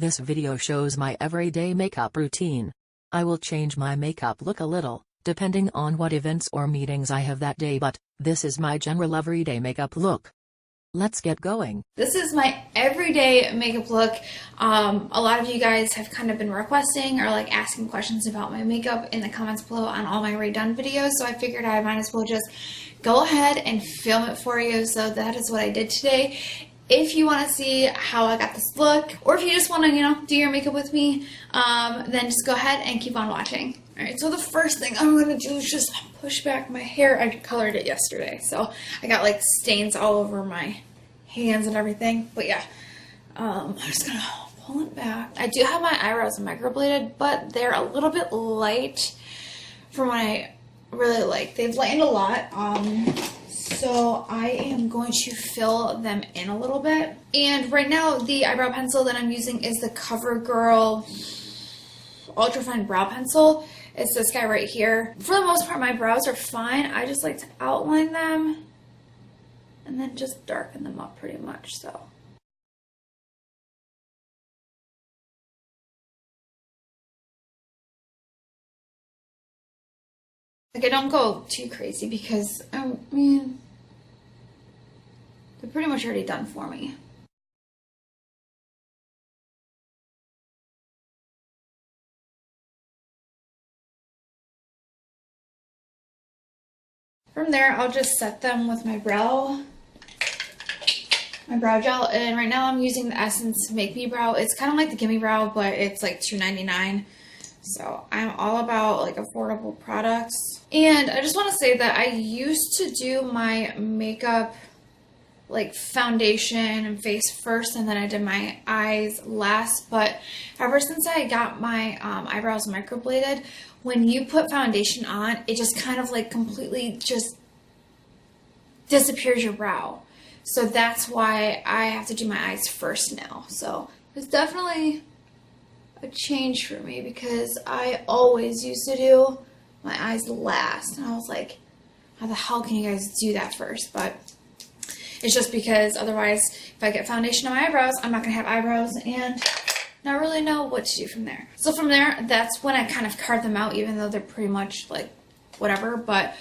This video shows my everyday makeup routine. I will change my makeup look a little, depending on what events or meetings I have that day, but this is my general everyday makeup look. Let's get going. This is my everyday makeup look. A lot of you guys have kind of been requesting or like asking questions about my makeup in the comments below on all my redone videos, so I figured I might as well just go ahead and film it for you. So that is what I did today. If you want to see how I got this look, or if you just want to, do your makeup with me, then just go ahead and keep on watching. Alright, so the first thing I'm going to do is just push back my hair. I colored it yesterday, so I got like stains all over my hands and everything. But yeah, I'm just going to pull it back. I do have my eyebrows microbladed, but they're a little bit light from what I really like. They've lightened a lot. So I am going to fill them in a little bit. And right now the eyebrow pencil that I'm using is the CoverGirl Ultra Fine Brow Pencil. It's this guy right here. For the most part, my brows are fine. I just like to outline them and then just darken them up pretty much, so. Like, I don't go too crazy because, I mean, they're pretty much already done for me. From there, I'll just set them with my brow gel, and right now I'm using the Essence Make Me Brow. It's kind of like the Gimme Brow, but it's like $2.99. So I'm all about like affordable products. And I just want to say that I used to do my makeup like foundation and face first, and then I did my eyes last. But ever since I got my eyebrows microbladed, when you put foundation on, it just kind of like completely just disappears your brow. So that's why I have to do my eyes first now. So it's definitely a change for me because I always used to do my eyes last. And I was like, how the hell can you guys do that first? But it's just because otherwise, if I get foundation on my eyebrows, I'm not going to have eyebrows and not really know what to do from there. So from there, that's when I kind of carve them out, even though they're pretty much like whatever. But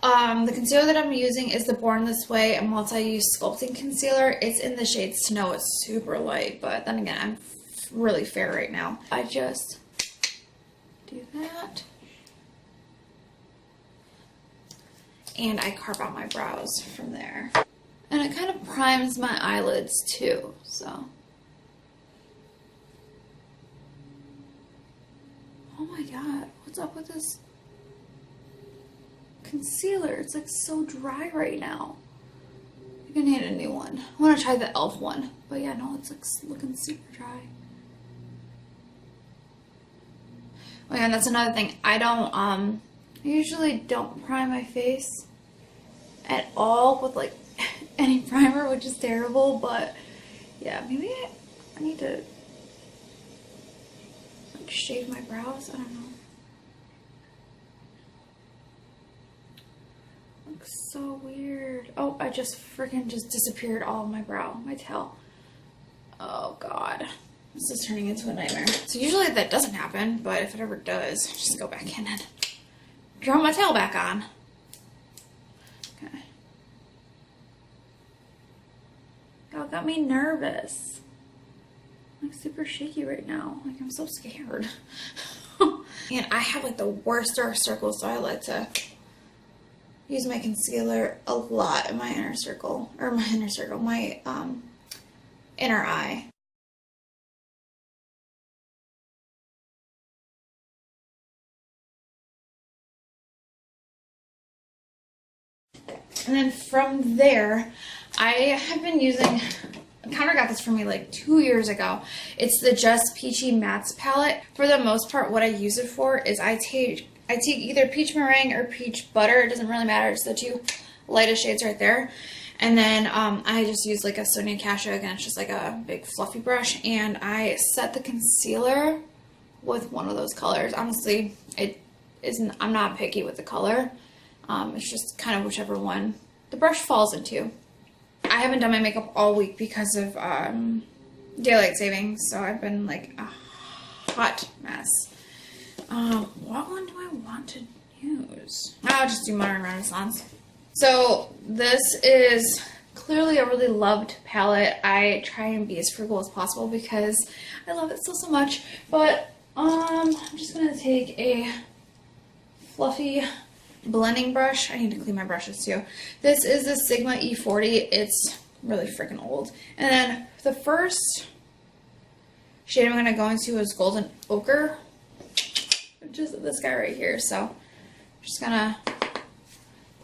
the concealer that I'm using is the Born This Way, a multi-use sculpting concealer. It's in the shade Snow. It's super light, but then again, I'm really fair right now. I just do that. And I carve out my brows from there. And it kind of primes my eyelids too, so. Oh my god, what's up with this concealer? It's like so dry right now. I'm gonna need a new one. I want to try the e.l.f. one, but yeah, no, it's like looking super dry. Oh yeah, and that's another thing. I usually don't prime my face at all with like any primer, which is terrible, but yeah, maybe I need to like shave my brows. I don't know. Looks so weird. Oh, I just freaking disappeared all of my brow, my tail. Oh god. This is turning into a nightmare. So usually that doesn't happen, but if it ever does, just go back in and draw my tail back on. Okay. Y'all got me nervous. I'm like super shaky right now. Like I'm so scared. And I have like the worst dark circles, so I like to use my concealer a lot in my inner circle, my inner eye. And then from there, I have been using, Connor got this for me like 2 years ago. It's the Just Peachy Mattes palette. For the most part, what I use it for is I take either peach meringue or peach butter. It doesn't really matter. It's the two lightest shades right there. And then I just use like a Sonia Kashuk, and it's just like a big fluffy brush. And I set the concealer with one of those colors. Honestly, I'm not picky with the color. It's just kind of whichever one the brush falls into. I haven't done my makeup all week because of daylight savings, so I've been like a hot mess. What one do I want to use? I'll just do Modern Renaissance. So this is clearly a really loved palette. I try and be as frugal as possible because I love it so much. But I'm just gonna take a fluffy blending brush. I need to clean my brushes too. This is the Sigma E40. It's really freaking old. And then the first shade I'm gonna go into is Golden Ochre, which is this guy right here. So I'm just gonna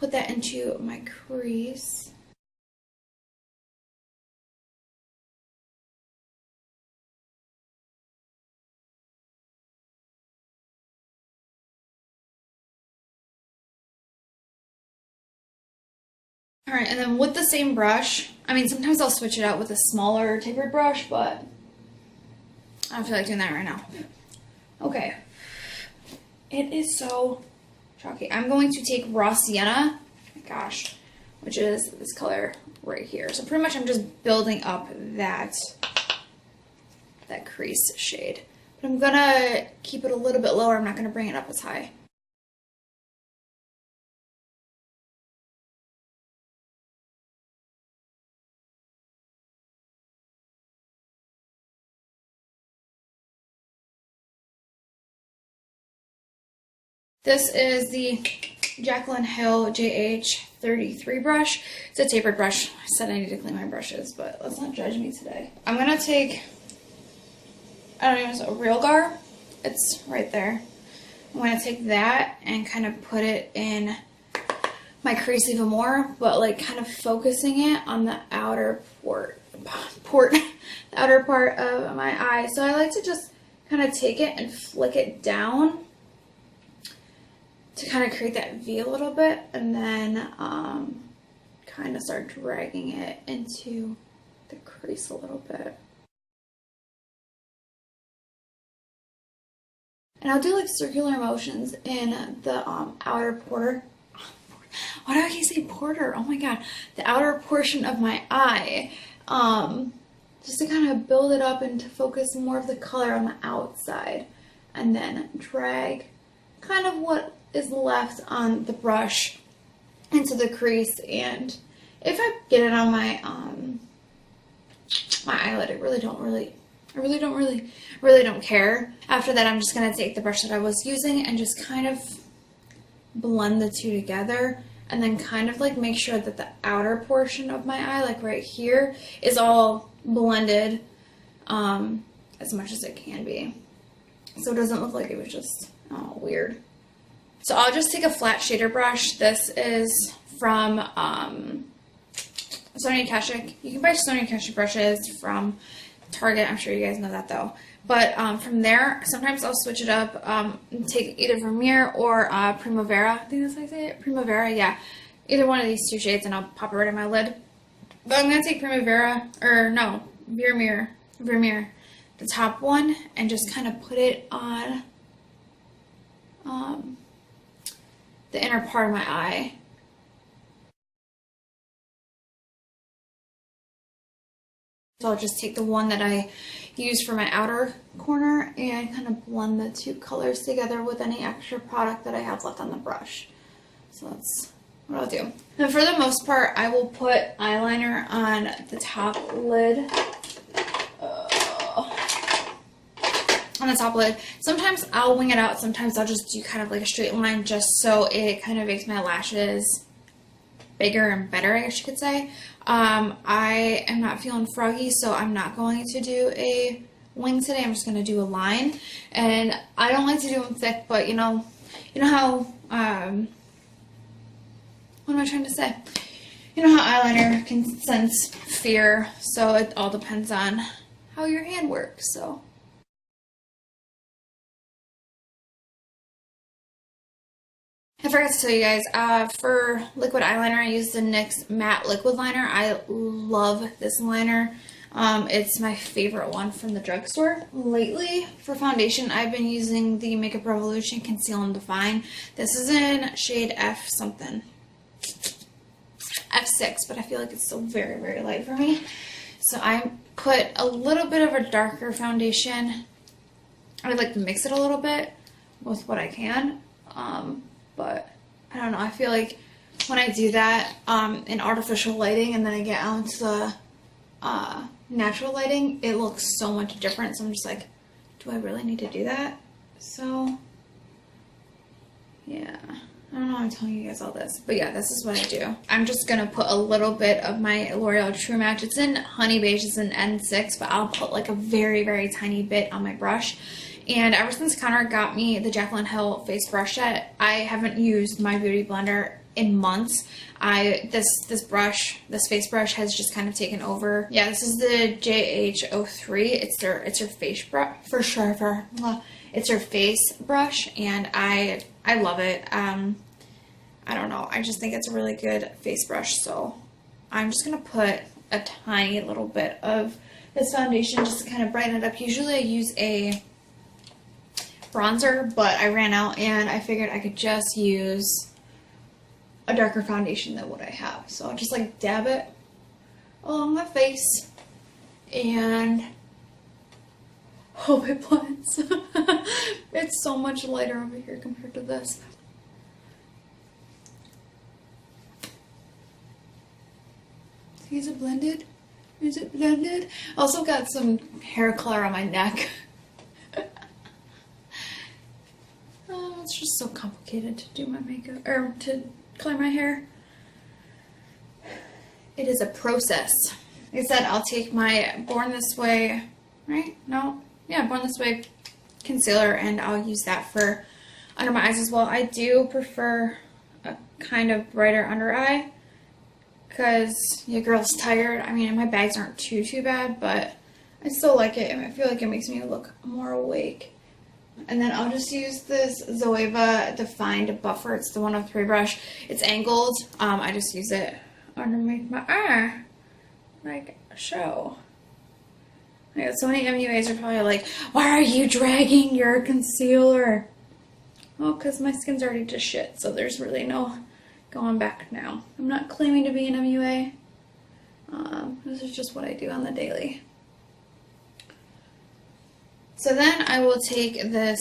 put that into my crease. All right, and then with the same brush, I mean, sometimes I'll switch it out with a smaller tapered brush, but I don't feel like doing that right now. Okay. It is so chalky. I'm going to take Raw Sienna, gosh, which is this color right here. So pretty much I'm just building up that crease shade. But I'm gonna keep it a little bit lower. I'm not gonna bring it up as high. This is the Jaclyn Hill JH33 brush. It's a tapered brush. I said I need to clean my brushes, but let's not judge me today. I'm gonna take, I don't know, a Real Gar. It's right there. I'm gonna take that and kind of put it in my crease even more, but like kind of focusing it on the outer the outer part of my eye. So I like to just kind of take it and flick it down to kind of create that V a little bit, and then kind of start dragging it into the crease a little bit. And I'll do like circular motions in the outer porter. Why do I keep saying porter? Oh my god. The outer portion of my eye. Just to kind of build it up and to focus more of the color on the outside. And then drag kind of what is left on the brush into the crease. And if I get it on my my eyelid, I really don't care. After that, I'm just gonna take the brush that I was using and just kind of blend the two together, and then kind of like make sure that the outer portion of my eye, like right here, is all blended as much as it can be, so it doesn't look like it was just weird. So I'll just take a flat shader brush. This is from Sonia Kashuk. You can buy Sonia Kashuk brushes from Target. I'm sure you guys know that though. But from there, sometimes I'll switch it up and take either Vermeer or Primavera. I think that's how I say it. Primavera, yeah. Either one of these two shades, and I'll pop it right in my lid. But I'm going to take Primavera, or no, Vermeer, the top one, and just kind of put it on the inner part of my eye. So I'll just take the one that I used for my outer corner and kind of blend the two colors together with any extra product that I have left on the brush. So that's what I'll do. And for the most part, I will put eyeliner on the top lid. On the top lid. Sometimes I'll wing it out. Sometimes I'll just do kind of like a straight line just so it kind of makes my lashes bigger and better, I guess you could say. I am not feeling froggy, so I'm not going to do a wing today. I'm just going to do a line. And I don't like to do them thick, but you know how, what am I trying to say? You know how eyeliner can sense fear, so it all depends on how your hand works, so. I forgot to tell you guys, for liquid eyeliner, I use the NYX Matte Liquid Liner. I love this liner. It's my favorite one from the drugstore. Lately, for foundation, I've been using the Makeup Revolution Conceal and Define. This is in shade F something. F6, but I feel like it's still very, very light for me. So I put a little bit of a darker foundation. I like to mix it a little bit with what I can. But I don't know. I feel like when I do that in artificial lighting and then I get out into the natural lighting, it looks so much different. So I'm just like, do I really need to do that? So yeah, I don't know why I'm telling you guys all this, but yeah, this is what I do. I'm just gonna put a little bit of my L'Oreal True Match. It's in Honey Beige, it's in N6, but I'll put like a very, very tiny bit on my brush. And ever since Connor got me the Jaclyn Hill face brush set, I haven't used my Beauty Blender in months. This face brush has just kind of taken over. Yeah, this is the JH03. It's their face brush for sure. It's their face brush, and I love it. I don't know. I just think it's a really good face brush. So I'm just gonna put a tiny little bit of this foundation just to kind of brighten it up. Usually I use a bronzer, but I ran out and I figured I could just use a darker foundation than what I have. So I'll just like dab it along my face and hope it blends. It's so much lighter over here compared to this. See, is it blended? Is it blended? I also got some hair color on my neck. It's just so complicated to do my makeup, or to color my hair. It is a process. Like I said, I'll take my Born This Way, right? No? Yeah, Born This Way concealer, and I'll use that for under my eyes as well. I do prefer a kind of brighter under eye because your girl's tired. I mean, my bags aren't too bad, but I still like it, and I feel like it makes me look more awake. And then I'll just use this Zoeva Defined Buffer. It's the 103 brush. It's angled. I just use it underneath my eye, like so. I got so many MUAs are probably like, why are you dragging your concealer? Well, because my skin's already just shit, so there's really no going back now. I'm not claiming to be an MUA. This is just what I do on the daily. So then I will take this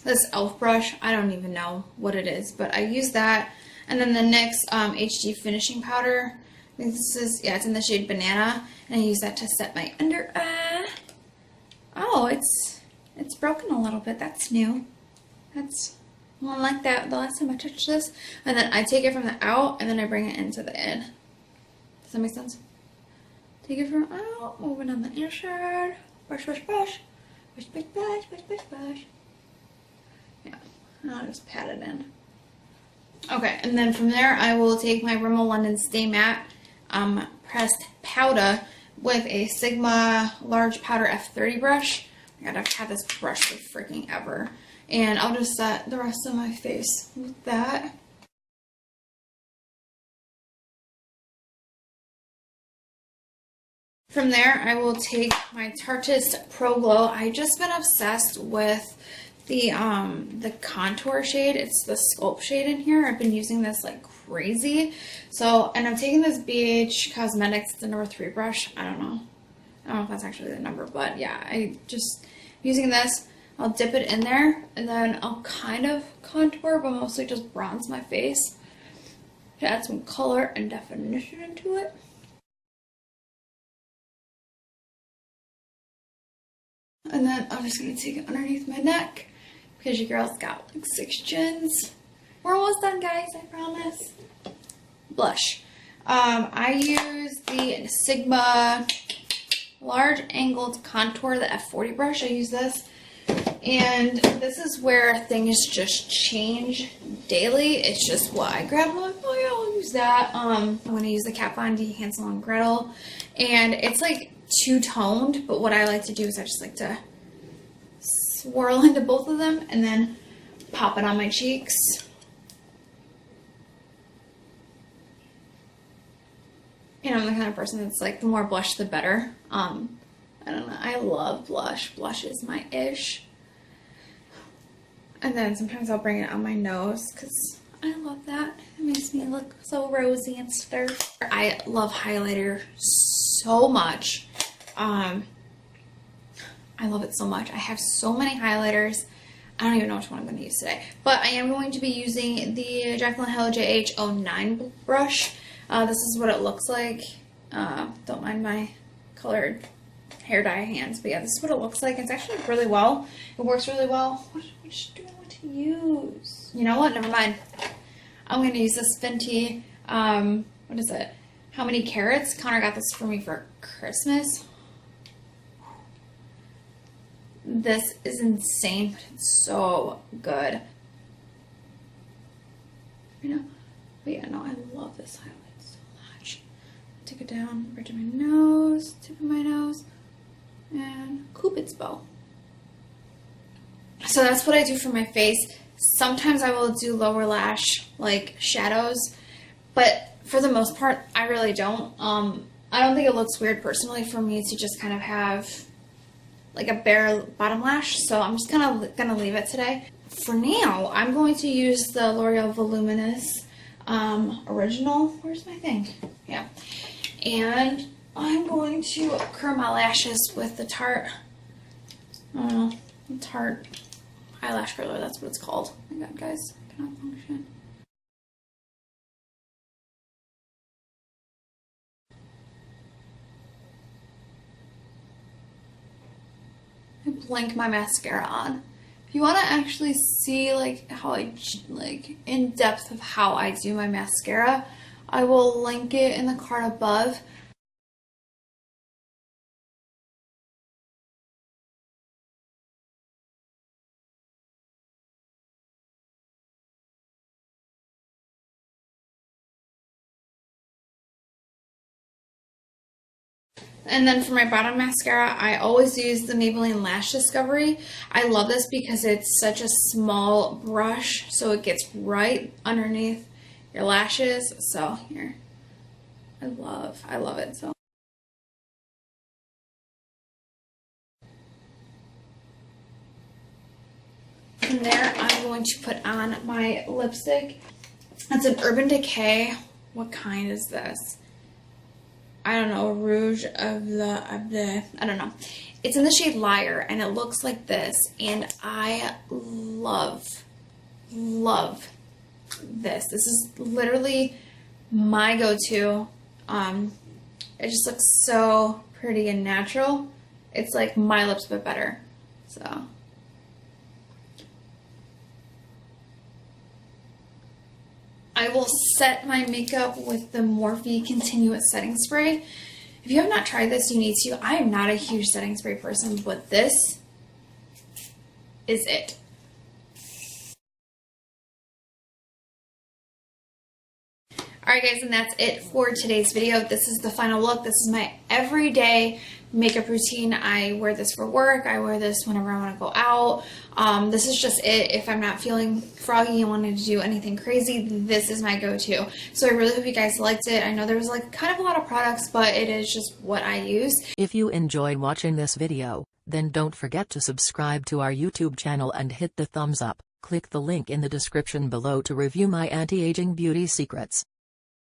this e.l.f. brush. I don't even know what it is, but I use that. And then the NYX HD Finishing Powder. I think this is, yeah, it's in the shade Banana. And I use that to set my under eye. Oh, it's broken a little bit. That's new. That's one like that the last time I touched this. And then I take it from the out, and then I bring it into the in. Does that make sense? Take it from out, move it on the inside. Brush, brush, brush. Brush, brush, brush, brush, brush, brush. Yeah, and I'll just pat it in. Okay, and then from there, I will take my Rimmel London Stay Matte pressed powder with a Sigma Large Powder F30 brush. Oh my God, I've had this brush for freaking ever. And I'll just set the rest of my face with that. From there, I will take my Tarteist Pro Glow. I've just been obsessed with the contour shade. It's the Sculpt shade in here. I've been using this like crazy. So, and I'm taking this BH Cosmetics, the number 3 brush. I don't know if that's actually the number, but yeah, I just using this. I'll dip it in there, and then I'll kind of contour, but mostly just bronze my face to add some color and definition into it. And then I'm just going to take it underneath my neck because your girl's got like 6 chins. We're almost done, guys, I promise. Blush. I use the Sigma Large Angled Contour, the F40 brush. I use this. And this is where things just change daily. It's just what I grab. I'm like, oh yeah, I'll use that. I'm going to use the Kat Von D Hansel and Gretel. And it's like two-toned, but what I like to do is I just like to swirl into both of them and then pop it on my cheeks. And I'm the kind of person that's like, the more blush the better. I don't know, I love blush. Blush is my ish. And then sometimes I'll bring it on my nose because I love that. It makes me look so rosy and stuff. I love highlighter so much. I love it so much. I have so many highlighters. I don't even know which one I'm going to use today. But I am going to be using the Jaclyn Hill JH09 brush. This is what it looks like. Don't mind my colored hair dye hands. But yeah, this is what it looks like. It's actually really well. It works really well. Which do I want to use? You know what? Never mind. I'm going to use this Fenty, what is it? How Many Carrots? Connor got this for me for Christmas. This is insane, but it's so good. You know? But yeah, no, I love this highlight so much. Take it down, right to my nose, tip of my nose, and Cupid's bow. So that's what I do for my face. Sometimes I will do lower lash, like shadows, but for the most part, I really don't. I don't think it looks weird personally for me to just kind of have like a bare bottom lash, so I'm just gonna leave it today. For now, I'm going to use the L'Oreal Voluminous Original. Where's my thing? Yeah. And I'm going to curl my lashes with the Tarte, I don't know, the Tarte eyelash curler, that's what it's called. Oh my god, guys, I cannot function. I blink my mascara on. If you want to actually see like how I in depth of how I do my mascara, I will link it in the card above. And then for my bottom mascara, I always use the Maybelline Lash Discovery. I love this because it's such a small brush, so it gets right underneath your lashes. So here, I love it. So from there, I'm going to put on my lipstick. It's an Urban Decay. What kind is this? I don't know, Rouge of the, I don't know. It's in the shade Liar, and it looks like this, and I love this. This is literally my go-to. It just looks so pretty and natural. It's like my lips, but better, so. I will set my makeup with the Morphe Continuous Setting Spray. If you have not tried this, you need to. I am not a huge setting spray person, but this is it. Alright guys, and that's it for today's video. This is the final look. This is my everyday makeup routine. I wear this for work. I wear this whenever I want to go out. This is just it. If I'm not feeling froggy and wanting to do anything crazy, this is my go-to. So I really hope you guys liked it. I know there was like kind of a lot of products, but it is just what I use. If you enjoyed watching this video, then don't forget to subscribe to our YouTube channel and hit the thumbs up. Click the link in the description below to review my anti-aging beauty secrets.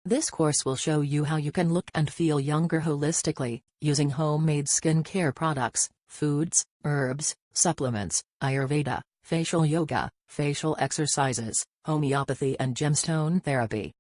This course will show you how you can look and feel younger holistically, using homemade skincare products, foods, herbs, supplements, Ayurveda, facial yoga, facial exercises, homeopathy and gemstone therapy.